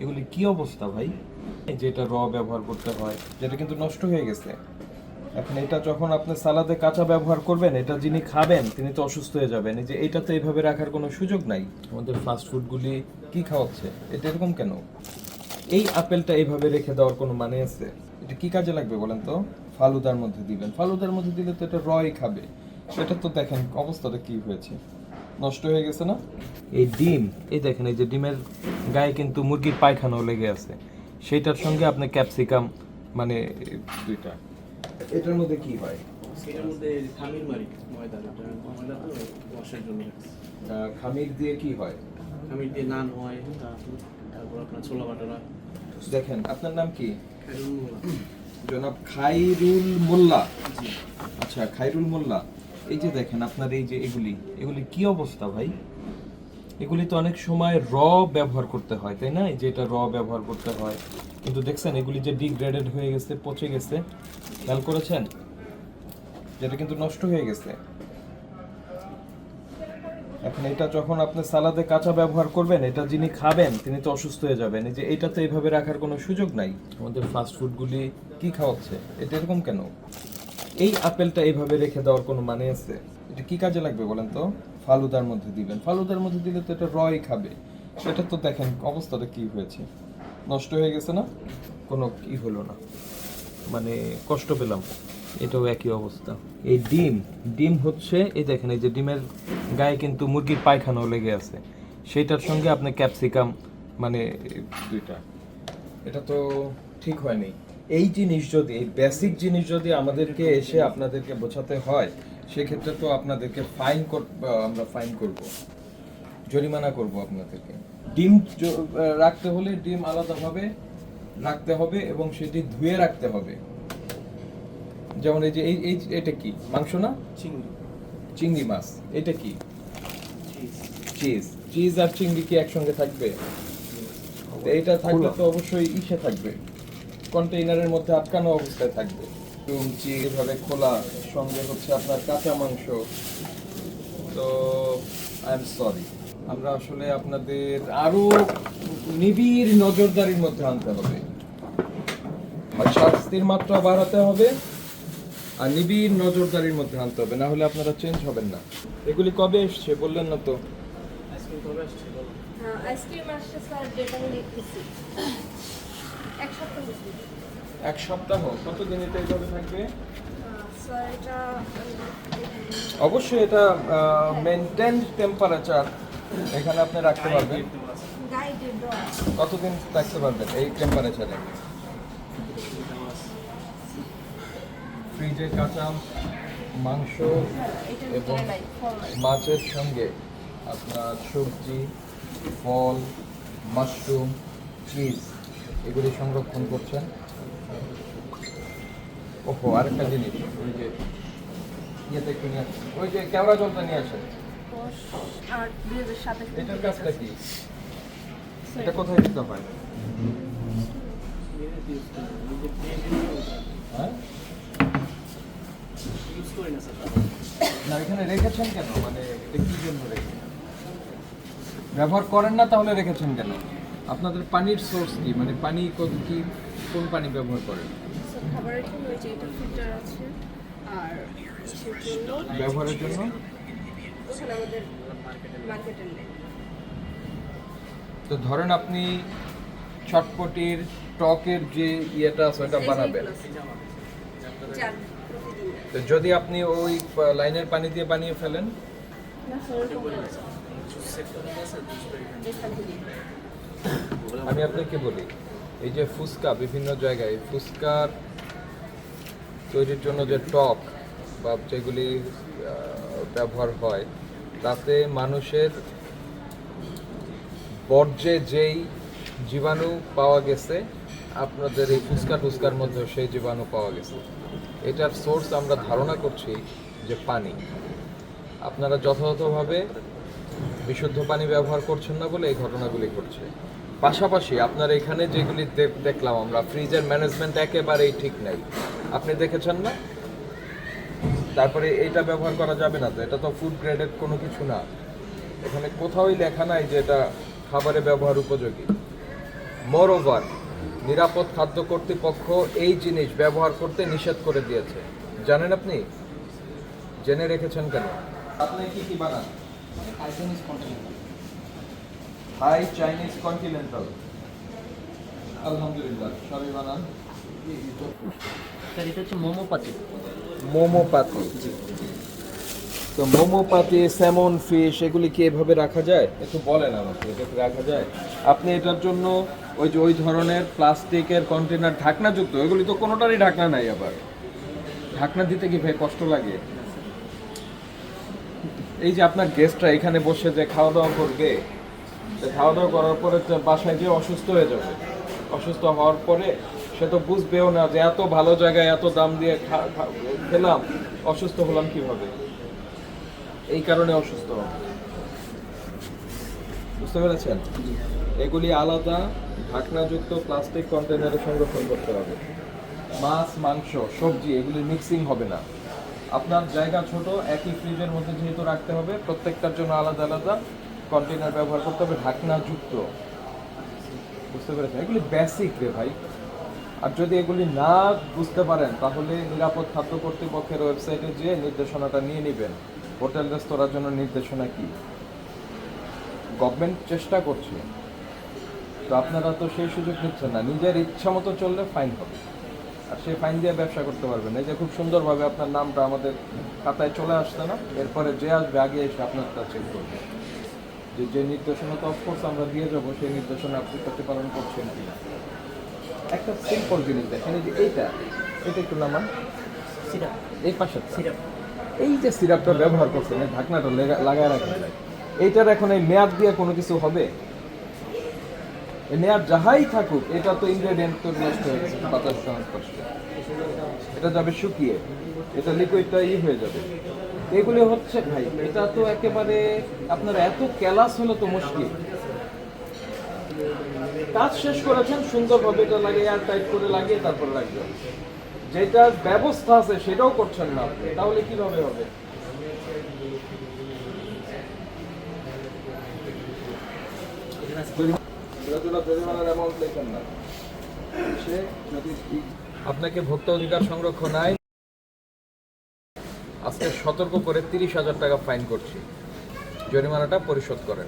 এগুলি কি অবস্থা ভাই? যেটা র ব্যবহার করতে হয়, যেটা কিন্তু নষ্ট হয়ে গেছে। এখন এটা যখন আপনি সালাদে কাঁচা ব্যবহার করবেন, এটা যিনি খাবেন তিনি তো অসুস্থ হয়ে যাবেন। এই যে এটা তো এইভাবে রাখার কোনো সুযোগ নাই। আমাদের ফাস্ট ফুডগুলি কি খাওয়াচ্ছে? এটা এরকম কেন? এই আপেলটা এইভাবে রেখে দেওয়ার কোনো মানে আছে? এটা কি কাজে লাগবে বলেন তো? ফালুদার মধ্যে দিবেন, ফালুদার মধ্যে দিলে তো এটা রই খাবে। সেটা তো দেখেন অবস্থাটা কি হয়েছে, নষ্ট হয়ে গেছে না? এই ডিম, এই দেখেন এই যে ডিমের গায়ে কিন্তু মুরগির পায়খানাও লেগে আছে। সেইটার সঙ্গে আপনি ক্যাপসিকাম মানে দুইটা, এটার মধ্যে কি হয়? এটার মধ্যে খামির মারি ময়দা ময়দা তো ওয়াশের জন্য খামির দিয়ে কি হয়? খামির দিয়ে নান হয়, তারপর আপনার ছোলা বাটারা। দেখেন আপনার নাম কি? খাইরুল মোল্লা। জনাব খাইরুল মোল্লা। আচ্ছা খাইরুল মোল্লা, এই যে দেখেন আপনার এই যে এগুলি এগুলি কি অবস্থা ভাই? এগুলি তো অনেক সময় র ব্যবহার করতে হয়, তাই না? এই যে এটা র ব্যবহার করতে হয়, কিন্তু দেখছেন এগুলি যে ডিগ্রেডেড হয়ে গেছে, পচে গেছে, খেয়াল করেছেন? যেটা কিন্তু নষ্ট হয়ে গেছে। এখন এটা যখন আপনি সালাদে কাঁচা ব্যবহার করবেন, এটা যিনি খাবেন তিনি তো অসুস্থ হয়ে যাবেন। এই যে এটা তো এইভাবে রাখার কোনো সুযোগ নাই। আমাদের ফাস্ট ফুডগুলি কি খাওয়াচ্ছে? এটা এরকম কেন? এই আপেলটা এইভাবে রেখে দেওয়ার কোনো মানে আছে? এটা কি কাজে লাগবে বলেন তো? ফালুদার মধ্যে দিবেন, ফালুদার মধ্যে দিলে তো এটা রই খাবে। সেটা তো দেখেন অবস্থাটা কি হয়েছে, নষ্ট হয়ে গেছে না? কোনো কি হলো না, মানে কষ্ট পেলাম। এটাও একই অবস্থা। এই ডিম, ডিম হচ্ছে এই দেখেন এই যে ডিমের গায়ে কিন্তু মুরগির পায়খানাও লেগে আছে। সেইটার সঙ্গে আপনি ক্যাপসিকাম মানে দুইটা, এটা তো ঠিক হয়নি। এই জিনিস যদি, এই বেসিক জিনিস যদি আমাদেরকে এসে আপনাদেরকে বোঝাতে হয়, সেক্ষেত্রে তো আপনাদেরকে আমরা ফাইন করব, জরিমানা করব আপনাদেরকে। ডিম রাখতে হলে ডিম আলাদাভাবে রাখতে হবে এবং সেটি ধুয়ে রাখতে হবে। যেমন এই যে এটা কি মাংস না? চিংড়ি। চিংড়ি মাছ। এটা কি? চিজ। চিজ আর চিংড়ি কি একসঙ্গে থাকবে? তো এটা থাকলে তো অবশ্যই ইসে থাকবে, কন্টেইনারের মধ্যে আটকানো অবস্থায় থাকবে। চিজ এভাবে খোলা, সঙ্গে হচ্ছে আপনার কাঁচা মাংস। তো আই এম সরি, আমরা আসলে আপনাদের আরো নিবিড় নজরদারির মধ্যে আনতে হবে। আর শাস্তির মাত্রা বাড়াতে হবে আর নিবিড় নজরদারির মধ্যে আনতে হবে, না হলে আপনারা চেঞ্জ হবেন না। এগুলি কবে এসছে বললেন না তো? আইসক্রিম কবে আসছে বলো? আইসক্রিম আসছে স্যার, ডেট আমি লিখতেছি। এক সপ্তাহ হয়েছে। এক সপ্তাহ? কতদিন এটা এইভাবে থাকবে? স্যার এটা অবশ্যই এটা মেনটেন্ড টেম্পারেচার এখানে আপনি রাখতে পারবেন। গাইডেড দেওয়া আছে। কতদিন রাখতে পারবেন এই টেম্পারেচারে? ফ্রিজে কাঁচা মাংস এটা এবং নাই ফল নাই। মাছের সঙ্গে আপনার সবজি, ফল, মাশরুম, চিজ এগুলি সংরক্ষণ করছেন। ওহো, আরেকটা জিনিস, ওই যে ইয়েতে একটু নিয়ে আসেন, ওই যে ক্যামেরা জলটা নিয়ে আসেন। 10/8/2027 এটার কাজটা কি? এটা কোথায় দিতে হয়? হ্যাঁ, ইউজ করি না স্যার। না এখানে রেখেছেন কেন? মানে এটা কি জন্য রেখেছেন? ব্যবহার করেন না তাহলে রেখেছেন কেন? আপনাদের পানির সোর্স কি? মানে পানি কি, কোন পানি ব্যবহার করেন? স্যার খাবারের জন্য ওই যে এটা ফিল্টার আছে, আর কিসের জন্য ব্যবহারের জন্য ওখানে আমাদের মার্কেটের নেই। তো ধরেন আপনি চটপটির টকের যে ইয়েটা আছে ওটা বানাবেন, চার প্রতিদিন। তো যদি আপনি ওই লাইনের পানি দিয়ে বানিয়ে ফেলেন, না স্যার ওরকম না। এখান থেকে। আমি আপনাকে বলি, এই যে ফুচকা বিভিন্ন জায়গায় ফুচকার তৈরির জন্য যে টক বা যেগুলি ব্যবহার হয়, তাতে মানুষের বর্জ্যে যেই জীবাণু পাওয়া গেছে, আপনাদের এই ফুচকা টুচকার মধ্যে সেই জীবাণু পাওয়া গেছে। এটার সোর্স আমরা ধারণা করছি যে পানি। আপনারা যথাযথভাবে বিশুদ্ধ পানি ব্যবহার করছেন না বলে এই ঘটনাগুলি ঘটছে। পাশাপাশি আপনার এখানে যেগুলি দেখলাম আমরা, ফ্রিজের ম্যানেজমেন্ট একেবারেই ঠিক নাই, আপনি দেখেছেন না? তারপরে এইটা ব্যবহার করা যাবে না, তো এটা তো ফুড গ্রেডেড কোনো কিছু না। এখানে কোথাওই লেখা নাই যে এটা খাবারে ব্যবহার উপযোগী। মোরওভার নিরাপদ খাদ্য কর্তৃপক্ষ এই জিনিস ব্যবহার করতে নিষেধ করে দিয়েছে। জানেন আপনি? জেনে রেখেছেন কেন? আপনি কি কি বানান? Hi Chinese continental. আলহামদুলিল্লাহ, সবই বানান। স্যার এটা হচ্ছে মোমোপাতি। মোমোপাতি। তো মোমোপাতি, স্যামন ফিশ এগুলি কি এভাবে রাখা যায়? একটু বলেন আমাকে, এটা কি রাখা যায়? আপনি এটার জন্য ওই ধরনের প্লাস্টিকের কন্টেনার ঢাকনাযুক্ত, এগুলি তো কোনোটারই ঢাকনা নাই, আবার ঢাকনা দিতে কি ভাই কষ্ট লাগে? এই যে আপনার গেস্টরা এখানে বসে যে খাওয়া দাওয়া করবে, তো খাওয়া দাওয়া করার পরে তো বাসায় গিয়ে অসুস্থ হয়ে যাবে। অসুস্থ হওয়ার পরে সে তো বুঝবেও না যে এত ভালো জায়গায় এত দাম দিয়ে খেলাম, অসুস্থ হলাম কিভাবে। এই কারণে অসুস্থ হবে। বুঝতে পেরেছেন? এগুলি আলাদা ঢাকনাযুক্ত প্লাস্টিক কন্টেনারে সংরক্ষণ করতে হবে। মাছ, মাংস, সবজি এগুলি মিক্সিং হবে না। আপনার জায়গা ছোট, একই ফ্রিজের মধ্যে যেহেতু রাখতে হবে, প্রত্যেকটার জন্য আলাদা আলাদা কন্টেনার ব্যবহার করতে হবে ঢাকনাযুক্ত। বুঝতে পেরেছেন? এগুলি বেসিক রে ভাই। আর যদি এগুলি না বুঝতে পারেন তাহলে নিরাপদ খাদ্য কর্তৃপক্ষের ওয়েবসাইটে যেয়ে নির্দেশনাটা নিয়ে নেবেন। হোটেল রেস্তোরাঁর জন্য নির্দেশনা কি? গভর্নমেন্ট চেষ্টা করছে, তো আপনারা তো সেই সুযোগ নিচ্ছেন না। নিজের ইচ্ছা মতো চললে ফাইন হবে, আর সেই ফাইন দিয়ে ব্যবসা করতে পারবেন। এই যে খুব সুন্দরভাবে আপনার নামটা আমাদের খাতায় চলে আসছে না, এরপরে যে আসবে আগে এসে আপনারটা চেক করবে যে নির্দেশনা তো অফকোর্স আমরা দিয়ে যাবো, সেই নির্দেশনা আপনি প্রতিপালন করছেন কিনা। একটা সিম্পল জিনিস দেখেন, এই যে এটা একটু নামান, সিরাপ। এই পাশে সিরাপ। এই যে সিরাপটা ব্যবহার করছেন, এই ঢাকনাটা লাগায় রাখা যায়, এইটার এখন এই মেয়াদ দিয়ে কোনো কিছু হবে? এই মেয়াদ যাহাই থাকুক, এটা তো ইনগ্রেডিয়েন্ট তো নষ্ট হয়ে গেছে বাতাস সংস্পর্শে, এটা যাবে শুকিয়ে, এটা লিকুইডটা হয়ে যাবে। এগুলি হচ্ছে ভাই, এটা তো একেবারে আপনার এত ক্যালাস হলে তো মুশকিল। কাজ শেষ করেছেন সুন্দরভাবে, এটা লাগিয়ে আর টাইট করে লাগিয়ে তারপরে রাখবেন। যেটার ব্যবস্থা আছে সেটাও করছেন না আপনি, তাহলে কিভাবে হবে? আপনাকে ভোক্তা অধিকার সংরক্ষণ আইন আজকে সতর্ক করে 30,000 টাকা ফাইন করছি, জরিমানাটা পরিশোধ করেন।